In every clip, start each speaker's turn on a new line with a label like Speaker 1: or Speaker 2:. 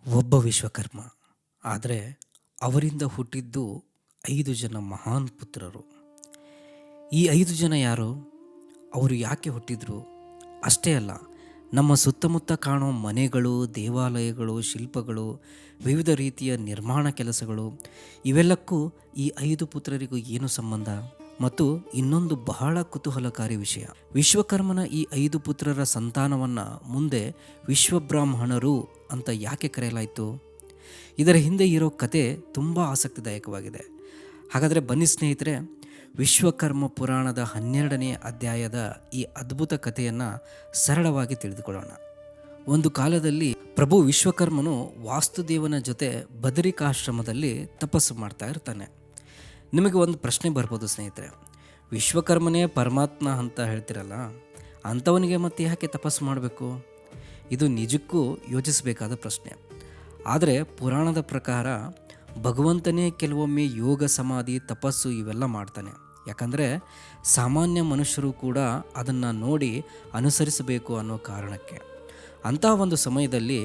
Speaker 1: ಒಬ್ಬ ವಿಶ್ವಕರ್ಮ. ಆದರೆ ಅವರಿಂದ ಹುಟ್ಟಿದ್ದು 5 ಜನ ಮಹಾನ್ ಪುತ್ರರು. ಈ 5 ಜನ ಯಾರು? ಅವರು ಯಾಕೆ ಹುಟ್ಟಿದ್ರು? ಅಷ್ಟೇ ಅಲ್ಲ, ನಮ್ಮ ಸುತ್ತಮುತ್ತ ಕಾಣೋ ಮನೆಗಳು, ದೇವಾಲಯಗಳು, ಶಿಲ್ಪಗಳು, ವಿವಿಧ ರೀತಿಯ ನಿರ್ಮಾಣ ಕೆಲಸಗಳು, ಇವೆಲ್ಲಕ್ಕೂ ಈ 5 ಪುತ್ರರಿಗೂ ಏನು ಸಂಬಂಧ? ಮತ್ತು ಇನ್ನೊಂದು ಬಹಳ ಕುತೂಹಲಕಾರಿ ವಿಷಯ, ವಿಶ್ವಕರ್ಮನ ಈ 5 ಪುತ್ರರ ಸಂತಾನವನ್ನು ಮುಂದೆ ವಿಶ್ವಬ್ರಾಹ್ಮಣರು ಅಂತ ಯಾಕೆ ಕರೆಯಲಾಯಿತು? ಇದರ ಹಿಂದೆ ಇರೋ ಕತೆ ತುಂಬ ಆಸಕ್ತಿದಾಯಕವಾಗಿದೆ. ಹಾಗಾದರೆ ಬನ್ನಿ ಸ್ನೇಹಿತರೆ, ವಿಶ್ವಕರ್ಮ ಪುರಾಣದ 12ನೇ ಅಧ್ಯಾಯದ ಈ ಅದ್ಭುತ ಕಥೆಯನ್ನು ಸರಳವಾಗಿ ತಿಳಿದುಕೊಳ್ಳೋಣ. ಒಂದು ಕಾಲದಲ್ಲಿ ಪ್ರಭು ವಿಶ್ವಕರ್ಮನು ವಾಸ್ತುದೇವನ ಜೊತೆ ಬದರಿಕಾಶ್ರಮದಲ್ಲಿ ತಪಸ್ಸು ಮಾಡ್ತಾ ಇರ್ತಾನೆ. ನಿಮಗೆ ಒಂದು ಪ್ರಶ್ನೆ ಬರ್ಬೋದು ಸ್ನೇಹಿತರೆ, ವಿಶ್ವಕರ್ಮನೇ ಪರಮಾತ್ಮ ಅಂತ ಹೇಳ್ತಿರಲ್ಲ, ಅಂಥವನಿಗೆ ಮತ್ತೆ ಯಾಕೆ ತಪಸ್ಸು ಮಾಡಬೇಕು? ಇದು ನಿಜಕ್ಕೂ ಯೋಚಿಸಬೇಕಾದ ಪ್ರಶ್ನೆ. ಆದರೆ ಪುರಾಣದ ಪ್ರಕಾರ ಭಗವಂತನೇ ಕೆಲವೊಮ್ಮೆ ಯೋಗ, ಸಮಾಧಿ, ತಪಸ್ಸು ಇವೆಲ್ಲ ಮಾಡ್ತಾನೆ. ಯಾಕಂದರೆ ಸಾಮಾನ್ಯ ಮನುಷ್ಯರು ಕೂಡ ಅದನ್ನು ನೋಡಿ ಅನುಸರಿಸಬೇಕು ಅನ್ನೋ ಕಾರಣಕ್ಕೆ. ಅಂಥ ಒಂದು ಸಮಯದಲ್ಲಿ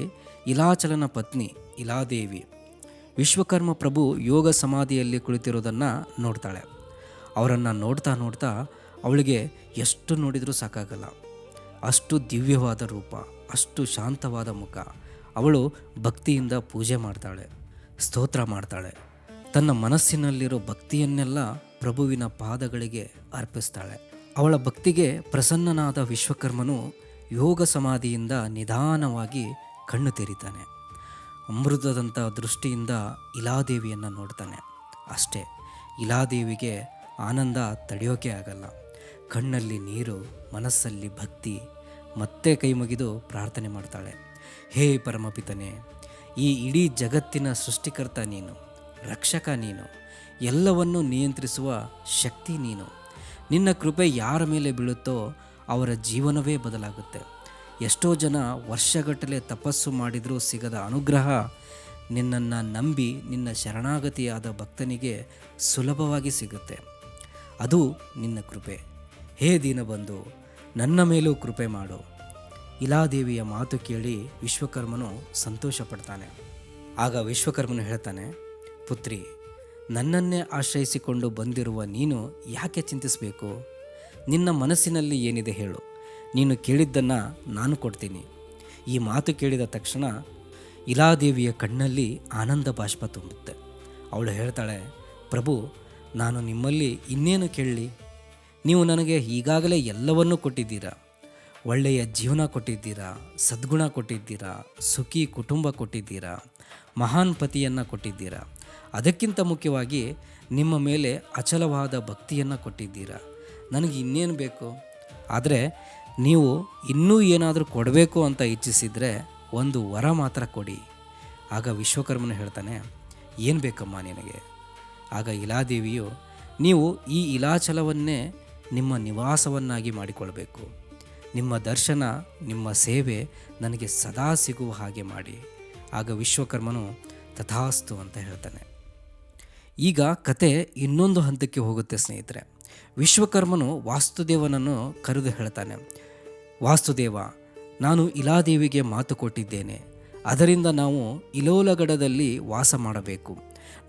Speaker 1: ಇಲಾಚಲನ ಪತ್ನಿ ಇಲಾದೇವಿ ವಿಶ್ವಕರ್ಮ ಪ್ರಭು ಯೋಗ ಸಮಾಧಿಯಲ್ಲಿ ಕುಳಿತಿರೋದನ್ನು ನೋಡ್ತಾಳೆ. ಅವರನ್ನು ನೋಡ್ತಾ ನೋಡ್ತಾ ಅವಳಿಗೆ ಎಷ್ಟು ನೋಡಿದರೂ ಸಾಕಾಗಲ್ಲ. ಅಷ್ಟು ದಿವ್ಯವಾದ ರೂಪ, ಅಷ್ಟು ಶಾಂತವಾದ ಮುಖ. ಅವಳು ಭಕ್ತಿಯಿಂದ ಪೂಜೆ ಮಾಡ್ತಾಳೆ, ಸ್ತೋತ್ರ ಮಾಡ್ತಾಳೆ. ತನ್ನ ಮನಸ್ಸಿನಲ್ಲಿರೋ ಭಕ್ತಿಯನ್ನೆಲ್ಲ ಪ್ರಭುವಿನ ಪಾದಗಳಿಗೆ ಅರ್ಪಿಸ್ತಾಳೆ. ಅವಳ ಭಕ್ತಿಗೆ ಪ್ರಸನ್ನನಾದ ವಿಶ್ವಕರ್ಮನು ಯೋಗ ಸಮಾಧಿಯಿಂದ ನಿಧಾನವಾಗಿ ಕಣ್ಣು ತೆರೀತಾನೆ. ಅಮೃತದಂಥ ದೃಷ್ಟಿಯಿಂದ ಇಲಾದೇವಿಯನ್ನು ನೋಡ್ತಾನೆ. ಅಷ್ಟೇ, ಇಲಾದೇವಿಗೆ ಆನಂದ ತಡೆಯೋಕೆ ಆಗಲ್ಲ. ಕಣ್ಣಲ್ಲಿ ನೀರು, ಮನಸ್ಸಲ್ಲಿ ಭಕ್ತಿ. ಮತ್ತೆ ಕೈ ಮುಗಿದು ಪ್ರಾರ್ಥನೆ ಮಾಡ್ತಾಳೆ. ಹೇ ಪರಮಪಿತನೇ, ಈ ಇಡೀ ಜಗತ್ತಿನ ಸೃಷ್ಟಿಕರ್ತ ನೀನು, ರಕ್ಷಕ ನೀನು, ಎಲ್ಲವನ್ನೂ ನಿಯಂತ್ರಿಸುವ ಶಕ್ತಿ ನೀನು. ನಿನ್ನ ಕೃಪೆ ಯಾರ ಮೇಲೆ ಬೀಳುತ್ತೋ ಅವರ ಜೀವನವೇ ಬದಲಾಗುತ್ತೆ. ಎಷ್ಟೋ ಜನ ವರ್ಷಗಟ್ಟಲೆ ತಪಸ್ಸು ಮಾಡಿದರೂ ಸಿಗದ ಅನುಗ್ರಹ ನಿನ್ನನ್ನು ನಂಬಿ ನಿನ್ನ ಶರಣಾಗತಿಯಾದ ಭಕ್ತನಿಗೆ ಸುಲಭವಾಗಿ ಸಿಗುತ್ತೆ. ಅದು ನಿನ್ನ ಕೃಪೆ. ಹೇ ದೀನಬಂಧು, ನನ್ನ ಮೇಲೂ ಕೃಪೆ ಮಾಡು. ಇಲಾದೇವಿಯ ಮಾತು ಕೇಳಿ ವಿಶ್ವಕರ್ಮನು ಸಂತೋಷ ಪಡ್ತಾನೆ. ಆಗ ವಿಶ್ವಕರ್ಮನು ಹೇಳ್ತಾನೆ, ಪುತ್ರಿ, ನನ್ನನ್ನೇ ಆಶ್ರಯಿಸಿಕೊಂಡು ಬಂದಿರುವ ನೀನು ಯಾಕೆ ಚಿಂತಿಸಬೇಕು? ನಿನ್ನ ಮನಸ್ಸಿನಲ್ಲಿ ಏನಿದೆ ಹೇಳು, ನೀನು ಕೇಳಿದ್ದನ್ನು ನಾನು ಕೊಡ್ತೀನಿ. ಈ ಮಾತು ಕೇಳಿದ ತಕ್ಷಣ ಇಲಾದೇವಿಯ ಕಣ್ಣಲ್ಲಿ ಆನಂದ ಬಾಷ್ಪ ತುಂಬುತ್ತೆ. ಅವಳು ಹೇಳ್ತಾಳೆ, ಪ್ರಭು, ನಾನು ನಿಮ್ಮಲ್ಲಿ ಇನ್ನೇನು ಕೇಳಲಿ? ನೀವು ನನಗೆ ಈಗಾಗಲೇ ಎಲ್ಲವನ್ನೂ ಕೊಟ್ಟಿದ್ದೀರಾ. ಒಳ್ಳೆಯ ಜೀವನ ಕೊಟ್ಟಿದ್ದೀರಾ, ಸದ್ಗುಣ ಕೊಟ್ಟಿದ್ದೀರಾ, ಸುಖಿ ಕುಟುಂಬ ಕೊಟ್ಟಿದ್ದೀರಾ, ಮಹಾನ್ ಪತಿಯನ್ನು ಕೊಟ್ಟಿದ್ದೀರಾ. ಅದಕ್ಕಿಂತ ಮುಖ್ಯವಾಗಿ ನಿಮ್ಮ ಮೇಲೆ ಅಚಲವಾದ ಭಕ್ತಿಯನ್ನು ಕೊಟ್ಟಿದ್ದೀರಾ. ನನಗೆ ಇನ್ನೇನು ಬೇಕು? ಆದರೆ ನೀವು ಇನ್ನೂ ಏನಾದರೂ ಕೊಡಬೇಕು ಅಂತ ಇಚ್ಛಿಸಿದರೆ ಒಂದು ವರ ಮಾತ್ರ ಕೊಡಿ. ಆಗ ವಿಶ್ವಕರ್ಮನು ಹೇಳ್ತಾನೆ, ಏನು ಬೇಕಮ್ಮ ನಿನಗೆ? ಆಗ ಇಲಾದೇವಿಯು, ನೀವು ಈ ಇಲಾಚಲವನ್ನೇ ನಿಮ್ಮ ನಿವಾಸವನ್ನಾಗಿ ಮಾಡಿಕೊಳ್ಬೇಕು. ನಿಮ್ಮ ದರ್ಶನ, ನಿಮ್ಮ ಸೇವೆ ನನಗೆ ಸದಾ ಸಿಗುವ ಹಾಗೆ ಮಾಡಿ. ಆಗ ವಿಶ್ವಕರ್ಮನು ತಥಾಸ್ತು ಅಂತ ಹೇಳ್ತಾನೆ. ಈಗ ಕತೆ ಇನ್ನೊಂದು ಹಂತಕ್ಕೆ ಹೋಗುತ್ತೆ ಸ್ನೇಹಿತರೆ. ವಿಶ್ವಕರ್ಮನು ವಾಸ್ತುದೇವನನ್ನು ಕರೆದು ಹೇಳ್ತಾನೆ, ವಾಸ್ತುದೇವ, ನಾನು ಇಲಾದೇವಿಗೆ ಮಾತು ಕೊಟ್ಟಿದ್ದೇನೆ. ಅದರಿಂದ ನಾವು ಇಲೋಲಗಡದಲ್ಲಿ ವಾಸ ಮಾಡಬೇಕು.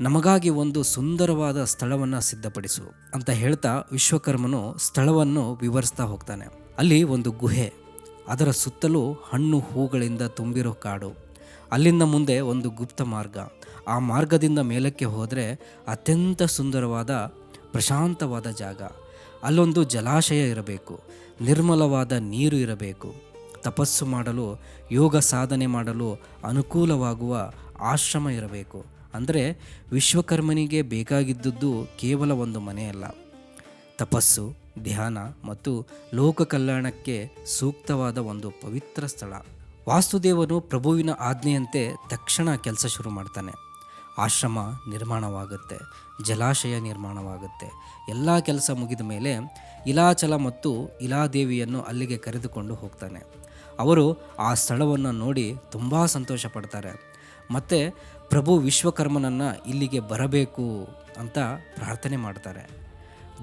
Speaker 1: ನಮಗಾಗಿ ಒಂದು ಸುಂದರವಾದ ಸ್ಥಳವನ್ನು ಸಿದ್ಧಪಡಿಸು ಅಂತ ಹೇಳ್ತಾ ವಿಶ್ವಕರ್ಮನು ಸ್ಥಳವನ್ನು ವಿವರಿಸ್ತಾ ಹೋಗ್ತಾನೆ. ಅಲ್ಲಿ ಒಂದು ಗುಹೆ, ಅದರ ಸುತ್ತಲೂ ಹಣ್ಣು ಹೂಗಳಿಂದ ತುಂಬಿರೋ ಕಾಡು. ಅಲ್ಲಿಂದ ಮುಂದೆ ಒಂದು ಗುಪ್ತ ಮಾರ್ಗ. ಆ ಮಾರ್ಗದಿಂದ ಮೇಲಕ್ಕೆ ಹೋದರೆ ಅತ್ಯಂತ ಸುಂದರವಾದ ಪ್ರಶಾಂತವಾದ ಜಾಗ. ಅಲ್ಲೊಂದು ಜಲಾಶಯ ಇರಬೇಕು, ನಿರ್ಮಲವಾದ ನೀರು ಇರಬೇಕು. ತಪಸ್ಸು ಮಾಡಲು, ಯೋಗ ಸಾಧನೆ ಮಾಡಲು ಅನುಕೂಲವಾಗುವ ಆಶ್ರಮ ಇರಬೇಕು. ಅಂದರೆ ವಿಶ್ವಕರ್ಮನಿಗೆ ಬೇಕಾಗಿದ್ದುದು ಕೇವಲ ಒಂದು ಮನೆಯಲ್ಲ, ತಪಸ್ಸು, ಧ್ಯಾನ ಮತ್ತು ಲೋಕ ಕಲ್ಯಾಣಕ್ಕೆ ಸೂಕ್ತವಾದ ಒಂದು ಪವಿತ್ರ ಸ್ಥಳ. ವಾಸ್ತುದೇವನು ಪ್ರಭುವಿನ ಆಜ್ಞೆಯಂತೆ ತಕ್ಷಣ ಕೆಲಸ ಶುರು ಮಾಡ್ತಾನೆ. ಆಶ್ರಮ ನಿರ್ಮಾಣವಾಗುತ್ತೆ, ಜಲಾಶಯ ನಿರ್ಮಾಣವಾಗುತ್ತೆ. ಎಲ್ಲ ಕೆಲಸ ಮುಗಿದ ಮೇಲೆ ಇಲಾಚಲ ಮತ್ತು ಇಲಾದೇವಿಯನ್ನು ಅಲ್ಲಿಗೆ ಕರೆದುಕೊಂಡು ಹೋಗ್ತಾನೆ. ಅವರು ಆ ಸ್ಥಳವನ್ನು ನೋಡಿ ತುಂಬ ಸಂತೋಷ ಪಡ್ತಾರೆ. ಮತ್ತು ಪ್ರಭು ವಿಶ್ವಕರ್ಮನನ್ನು ಇಲ್ಲಿಗೆ ಬರಬೇಕು ಅಂತ ಪ್ರಾರ್ಥನೆ ಮಾಡ್ತಾರೆ.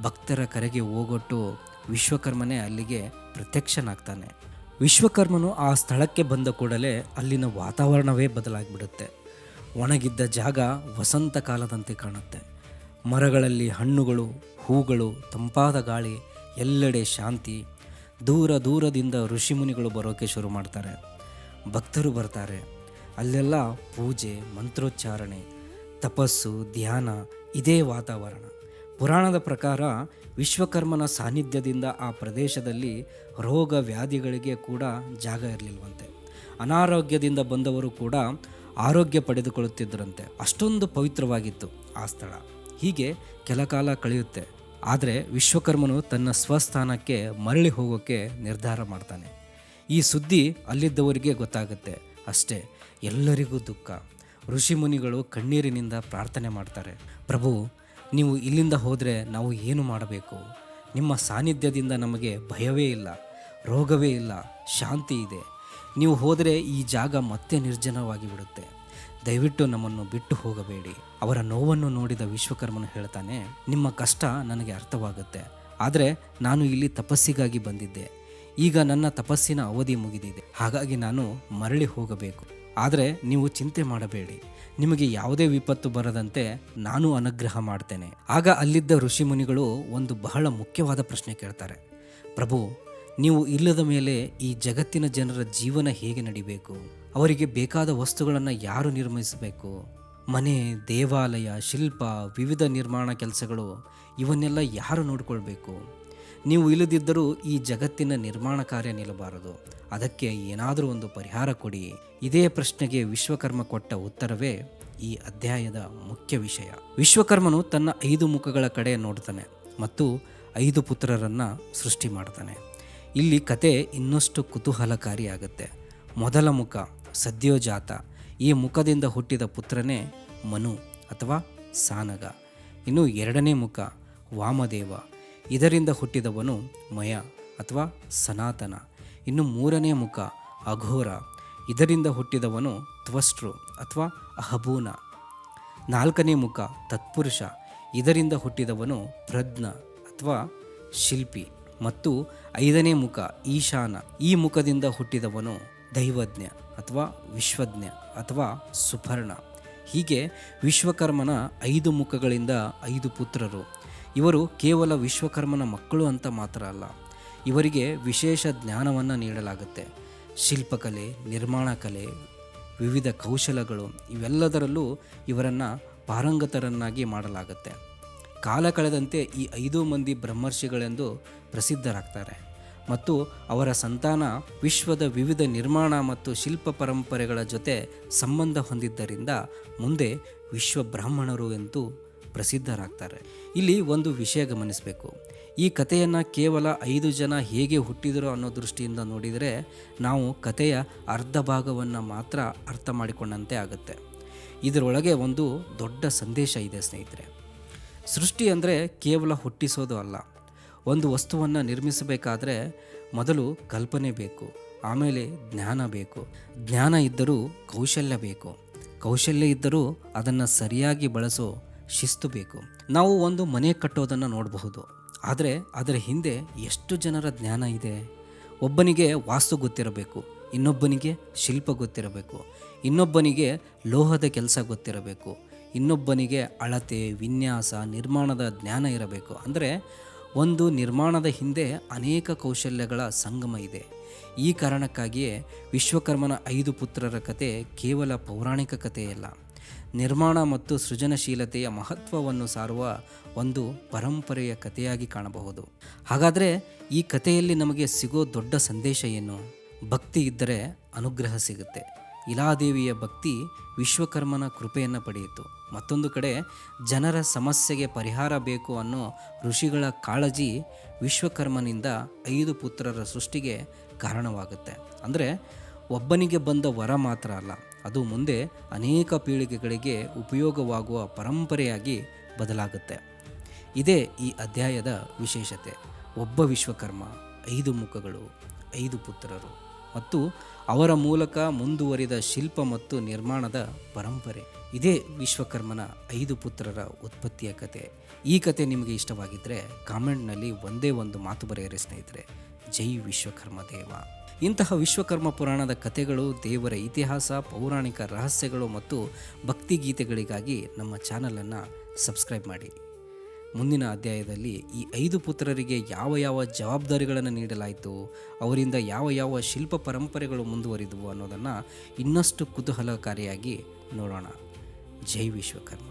Speaker 1: ಭಕ್ತರ ಕರೆಗೆ ಹೋಗೊಟ್ಟು ವಿಶ್ವಕರ್ಮನೇ ಅಲ್ಲಿಗೆ ಪ್ರತ್ಯಕ್ಷನಾಗ್ತಾನೆ. ವಿಶ್ವಕರ್ಮನು ಆ ಸ್ಥಳಕ್ಕೆ ಬಂದ ಕೂಡಲೇ ಅಲ್ಲಿನ ವಾತಾವರಣವೇ ಬದಲಾಗಿಬಿಡುತ್ತೆ. ಒಣಗಿದ್ದ ಜಾಗ ವಸಂತ ಕಾಲದಂತೆ ಕಾಣುತ್ತೆ. ಮರಗಳಲ್ಲಿ ಹಣ್ಣುಗಳು, ಹೂಗಳು, ತಂಪಾದ ಗಾಳಿ, ಎಲ್ಲೆಡೆ ಶಾಂತಿ. ದೂರ ದೂರದಿಂದ ಋಷಿಮುನಿಗಳು ಬರೋಕ್ಕೆ ಶುರು ಮಾಡ್ತಾರೆ. ಭಕ್ತರು ಬರ್ತಾರೆ. ಅಲ್ಲೆಲ್ಲ ಪೂಜೆ, ಮಂತ್ರೋಚ್ಚಾರಣೆ, ತಪಸ್ಸು, ಧ್ಯಾನ, ಇದೇ ವಾತಾವರಣ. ಪುರಾಣದ ಪ್ರಕಾರ ವಿಶ್ವಕರ್ಮನ ಸಾನ್ನಿಧ್ಯದಿಂದ ಆ ಪ್ರದೇಶದಲ್ಲಿ ರೋಗ ವ್ಯಾಧಿಗಳಿಗೆ ಕೂಡ ಜಾಗ ಇರಲಿಲ್ವಂತೆ. ಅನಾರೋಗ್ಯದಿಂದ ಬಂದವರು ಕೂಡ ಆರೋಗ್ಯ ಪಡೆದುಕೊಳ್ಳುತ್ತಿದ್ದರಂತೆ. ಅಷ್ಟೊಂದು ಪವಿತ್ರವಾಗಿತ್ತು ಆ ಸ್ಥಳ. ಹೀಗೆ ಕೆಲ ಕಾಲ ಕಳೆಯುತ್ತೆ. ಆದರೆ ವಿಶ್ವಕರ್ಮನು ತನ್ನ ಸ್ವಸ್ಥಾನಕ್ಕೆ ಮರಳಿ ಹೋಗೋಕ್ಕೆ ನಿರ್ಧಾರ ಮಾಡ್ತಾನೆ. ಈ ಸುದ್ದಿ ಅಲ್ಲಿದ್ದವರಿಗೆ ಗೊತ್ತಾಗುತ್ತೆ. ಅಷ್ಟೇ, ಎಲ್ಲರಿಗೂ ದುಃಖ. ಋಷಿಮುನಿಗಳು ಕಣ್ಣೀರಿನಿಂದ ಪ್ರಾರ್ಥನೆ ಮಾಡ್ತಾರೆ. ಪ್ರಭು, ನೀವು ಇಲ್ಲಿಂದ ಹೋದರೆ ನಾವು ಏನು ಮಾಡಬೇಕು? ನಿಮ್ಮ ಸಾನ್ನಿಧ್ಯದಿಂದ ನಮಗೆ ಭಯವೇ ಇಲ್ಲ, ರೋಗವೇ ಇಲ್ಲ, ಶಾಂತಿ ಇದೆ. ನೀವು ಹೋದರೆ ಈ ಜಾಗ ಮತ್ತೆ ನಿರ್ಜನವಾಗಿ ಬಿಡುತ್ತೆ. ದಯವಿಟ್ಟು ನಮ್ಮನ್ನು ಬಿಟ್ಟು ಹೋಗಬೇಡಿ. ಅವರ ನೋವನ್ನು ನೋಡಿದ ವಿಶ್ವಕರ್ಮನು ಹೇಳ್ತಾನೆ, ನಿಮ್ಮ ಕಷ್ಟ ನನಗೆ ಅರ್ಥವಾಗುತ್ತೆ. ಆದರೆ ನಾನು ಇಲ್ಲಿ ತಪಸ್ಸಿಗಾಗಿ ಬಂದಿದ್ದೆ. ಈಗ ನನ್ನ ತಪಸ್ಸಿನ ಅವಧಿ ಮುಗಿದಿದೆ. ಹಾಗಾಗಿ ನಾನು ಮರಳಿ ಹೋಗಬೇಕು. ಆದರೆ ನೀವು ಚಿಂತೆ ಮಾಡಬೇಡಿ, ನಿಮಗೆ ಯಾವುದೇ ವಿಪತ್ತು ಬರದಂತೆ ನಾನು ಅನುಗ್ರಹ ಮಾಡ್ತೇನೆ. ಆಗ ಅಲ್ಲಿದ್ದ ಋಷಿಮುನಿಗಳು ಒಂದು ಬಹಳ ಮುಖ್ಯವಾದ ಪ್ರಶ್ನೆ ಕೇಳ್ತಾರೆ. ಪ್ರಭು, ನೀವು ಇಲ್ಲದ ಮೇಲೆ ಈ ಜಗತ್ತಿನ ಜನರ ಜೀವನ ಹೇಗೆ ನಡಿಬೇಕು? ಅವರಿಗೆ ಬೇಕಾದ ವಸ್ತುಗಳನ್ನು ಯಾರು ನಿರ್ಮಿಸಬೇಕು? ಮನೆ, ದೇವಾಲಯ, ಶಿಲ್ಪ, ವಿವಿಧ ನಿರ್ಮಾಣ ಕೆಲಸಗಳು ಇವನ್ನೆಲ್ಲ ಯಾರು ನೋಡಿಕೊಳ್ಬೇಕು? ನೀವು ಇಲ್ಲದಿದ್ದರೂ ಈ ಜಗತ್ತಿನ ನಿರ್ಮಾಣ ಕಾರ್ಯ ನಿಲ್ಲಬಾರದು. ಅದಕ್ಕೆ ಏನಾದರೂ ಒಂದು ಪರಿಹಾರ ಕೊಡಿ. ಇದೇ ಪ್ರಶ್ನೆಗೆ ವಿಶ್ವಕರ್ಮ ಕೊಟ್ಟ ಉತ್ತರವೇ ಈ ಅಧ್ಯಾಯದ ಮುಖ್ಯ ವಿಷಯ. ವಿಶ್ವಕರ್ಮನು ತನ್ನ 5 ಮುಖಗಳ ಕಡೆ ನೋಡ್ತಾನೆ ಮತ್ತು 5 ಪುತ್ರರನ್ನು ಸೃಷ್ಟಿ ಮಾಡ್ತಾನೆ. ಇಲ್ಲಿ ಕತೆ ಇನ್ನಷ್ಟು ಕುತೂಹಲಕಾರಿಯಾಗುತ್ತೆ. ಮೊದಲ ಮುಖ ಸದ್ಯೋಜಾತ. ಈ ಮುಖದಿಂದ ಹುಟ್ಟಿದ ಪುತ್ರನೇ ಮನು ಅಥವಾ ಸಾನಗ. ಇನ್ನು 2ನೇ ಮುಖ ವಾಮದೇವ. ಇದರಿಂದ ಹುಟ್ಟಿದವನು ಮಯ ಅಥವಾ ಸನಾತನ. ಇನ್ನು 3ನೇ ಮುಖ ಅಘೋರ. ಇದರಿಂದ ಹುಟ್ಟಿದವನು ತ್ವಷ್ಟೃ ಅಥವಾ ಅಹಬೂನ. 4ನೇ ಮುಖ ತತ್ಪುರುಷ. ಇದರಿಂದ ಹುಟ್ಟಿದವನು ಪ್ರಜ್ಞ ಅಥವಾ ಶಿಲ್ಪಿ. ಮತ್ತು 5ನೇ ಮುಖ ಈಶಾನ. ಈ ಮುಖದಿಂದ ಹುಟ್ಟಿದವನು ದೈವಜ್ಞ ಅಥವಾ ವಿಶ್ವಜ್ಞ ಅಥವಾ ಸುಪರ್ಣ. ಹೀಗೆ ವಿಶ್ವಕರ್ಮನ 5 ಮುಖಗಳಿಂದ 5 ಪುತ್ರರು. ಇವರು ಕೇವಲ ವಿಶ್ವಕರ್ಮನ ಮಕ್ಕಳು ಅಂತ ಮಾತ್ರ ಅಲ್ಲ, ಇವರಿಗೆ ವಿಶೇಷ ಜ್ಞಾನವನ್ನು ನೀಡಲಾಗುತ್ತೆ. ಶಿಲ್ಪಕಲೆ, ನಿರ್ಮಾಣ ಕಲೆ, ವಿವಿಧ ಕೌಶಲಗಳು ಇವೆಲ್ಲದರಲ್ಲೂ ಇವರನ್ನು ಪಾರಂಗತರನ್ನಾಗಿ ಮಾಡಲಾಗುತ್ತೆ. ಕಾಲ ಕಳೆದಂತೆ ಈ 5 ಮಂದಿ ಬ್ರಹ್ಮರ್ಷಿಗಳೆಂದು ಪ್ರಸಿದ್ಧರಾಗ್ತಾರೆ ಮತ್ತು ಅವರ ಸಂತಾನ ವಿಶ್ವದ ವಿವಿಧ ನಿರ್ಮಾಣ ಮತ್ತು ಶಿಲ್ಪ ಪರಂಪರೆಗಳ ಜೊತೆ ಸಂಬಂಧ ಹೊಂದಿದ್ದರಿಂದ ಮುಂದೆ ವಿಶ್ವ ಬ್ರಾಹ್ಮಣರು ಎಂದು ಪ್ರಸಿದ್ಧರಾಗ್ತಾರೆ. ಇಲ್ಲಿ ಒಂದು ವಿಷಯ ಗಮನಿಸಬೇಕು. ಈ ಕಥೆಯನ್ನು ಕೇವಲ 5 ಜನ ಹೇಗೆ ಹುಟ್ಟಿದರು ಅನ್ನೋ ದೃಷ್ಟಿಯಿಂದ ನೋಡಿದರೆ ನಾವು ಕಥೆಯ ಅರ್ಧ ಭಾಗವನ್ನು ಮಾತ್ರ ಅರ್ಥ ಮಾಡಿಕೊಂಡಂತೆ ಆಗುತ್ತೆ. ಇದರೊಳಗೆ ಒಂದು ದೊಡ್ಡ ಸಂದೇಶ ಇದೆ ಸ್ನೇಹಿತರೆ. ಸೃಷ್ಟಿ ಅಂದರೆ ಕೇವಲ ಹುಟ್ಟಿಸೋದು ಅಲ್ಲ. ಒಂದು ವಸ್ತುವನ್ನು ನಿರ್ಮಿಸಬೇಕಾದ್ರೆ ಮೊದಲು ಕಲ್ಪನೆ ಬೇಕು, ಆಮೇಲೆ ಜ್ಞಾನ ಬೇಕು. ಜ್ಞಾನ ಇದ್ದರೂ ಕೌಶಲ್ಯ ಬೇಕು, ಕೌಶಲ್ಯ ಇದ್ದರೂ ಅದನ್ನು ಸರಿಯಾಗಿ ಬಳಸೋ ಶಿಸ್ತು ಬೇಕು. ನಾವು ಒಂದು ಮನೆ ಕಟ್ಟೋದನ್ನು ನೋಡಬಹುದು, ಆದರೆ ಅದರ ಹಿಂದೆ ಎಷ್ಟು ಜನರ ಜ್ಞಾನ ಇದೆ. ಒಬ್ಬನಿಗೆ ವಾಸ್ತು ಗೊತ್ತಿರಬೇಕು, ಇನ್ನೊಬ್ಬನಿಗೆ ಶಿಲ್ಪ ಗೊತ್ತಿರಬೇಕು, ಇನ್ನೊಬ್ಬನಿಗೆ ಲೋಹದ ಕೆಲಸ ಗೊತ್ತಿರಬೇಕು, ಇನ್ನೊಬ್ಬನಿಗೆ ಅಳತೆ, ವಿನ್ಯಾಸ, ನಿರ್ಮಾಣದ ಜ್ಞಾನ ಇರಬೇಕು. ಅಂದರೆ ಒಂದು ನಿರ್ಮಾಣದ ಹಿಂದೆ ಅನೇಕ ಕೌಶಲ್ಯಗಳ ಸಂಗಮ ಇದೆ. ಈ ಕಾರಣಕ್ಕಾಗಿಯೇ ವಿಶ್ವಕರ್ಮನ 5 ಪುತ್ರರ ಕತೆ ಕೇವಲ ಪೌರಾಣಿಕ ಕಥೆಯಲ್ಲ, ನಿರ್ಮಾಣ ಮತ್ತು ಸೃಜನಶೀಲತೆಯ ಮಹತ್ವವನ್ನು ಸಾರುವ ಒಂದು ಪರಂಪರೆಯ ಕಥೆಯಾಗಿ ಕಾಣಬಹುದು. ಹಾಗಾದರೆ ಈ ಕಥೆಯಲ್ಲಿ ನಮಗೆ ಸಿಗೋ ದೊಡ್ಡ ಸಂದೇಶ ಏನು? ಭಕ್ತಿ ಇದ್ದರೆ ಅನುಗ್ರಹ ಸಿಗುತ್ತೆ. ಇಲಾದೇವಿಯ ಭಕ್ತಿ ವಿಶ್ವಕರ್ಮನ ಕೃಪೆಯನ್ನು ಪಡೆಯಿತು. ಮತ್ತೊಂದು ಕಡೆ ಜನರ ಸಮಸ್ಯೆಗೆ ಪರಿಹಾರ ಬೇಕು ಅನ್ನೋ ಋಷಿಗಳ ಕಾಳಜಿ ವಿಶ್ವಕರ್ಮನಿಂದ 5 ಪುತ್ರರ ಸೃಷ್ಟಿಗೆ ಕಾರಣವಾಗುತ್ತೆ. ಅಂದರೆ ಒಬ್ಬನಿಗೆ ಬಂದ ವರ ಮಾತ್ರ ಅಲ್ಲ, ಅದು ಮುಂದೆ ಅನೇಕ ಪೀಳಿಗೆಗಳಿಗೆ ಉಪಯೋಗವಾಗುವ ಪರಂಪರೆಯಾಗಿ ಬದಲಾಗುತ್ತೆ. ಇದೇ ಈ ಅಧ್ಯಾಯದ ವಿಶೇಷತೆ. ಒಬ್ಬ ವಿಶ್ವಕರ್ಮ, 5 ಮುಖಗಳು, 5 ಪುತ್ರರು ಮತ್ತು ಅವರ ಮೂಲಕ ಮುಂದುವರಿದ ಶಿಲ್ಪ ಮತ್ತು ನಿರ್ಮಾಣದ ಪರಂಪರೆ. ಇದೇ ವಿಶ್ವಕರ್ಮನ 5 ಪುತ್ರರ ಉತ್ಪತ್ತಿಯ ಕತೆ. ಈ ಕತೆ ನಿಮಗೆ ಇಷ್ಟವಾಗಿದ್ದರೆ ಕಾಮೆಂಟ್ನಲ್ಲಿ ಒಂದೇ ಒಂದು ಮಾತು ಬರೆಯಿರಿ ಸ್ನೇಹಿತರೆ. ಜೈ ವಿಶ್ವಕರ್ಮ ದೇವ. ಇಂತಹ ವಿಶ್ವಕರ್ಮ ಪುರಾಣದ ಕಥೆಗಳು, ದೇವರ ಇತಿಹಾಸ, ಪೌರಾಣಿಕ ರಹಸ್ಯಗಳು ಮತ್ತು ಭಕ್ತಿಗೀತೆಗಳಿಗಾಗಿ ನಮ್ಮ ಚಾನಲನ್ನು ಸಬ್ಸ್ಕ್ರೈಬ್ ಮಾಡಿ. ಮುಂದಿನ ಅಧ್ಯಾಯದಲ್ಲಿ ಈ 5 ಪುತ್ರರಿಗೆ ಯಾವ ಯಾವ ಜವಾಬ್ದಾರಿಗಳನ್ನು ನೀಡಲಾಯಿತು, ಅವರಿಂದ ಯಾವ ಯಾವ ಶಿಲ್ಪ ಪರಂಪರೆಗಳು ಮುಂದುವರಿದವು ಅನ್ನೋದನ್ನು ಇನ್ನಷ್ಟು ಕುತೂಹಲಕಾರಿಯಾಗಿ ನೋಡೋಣ. ಜೈ ವಿಶ್ವಕರ್ಮ.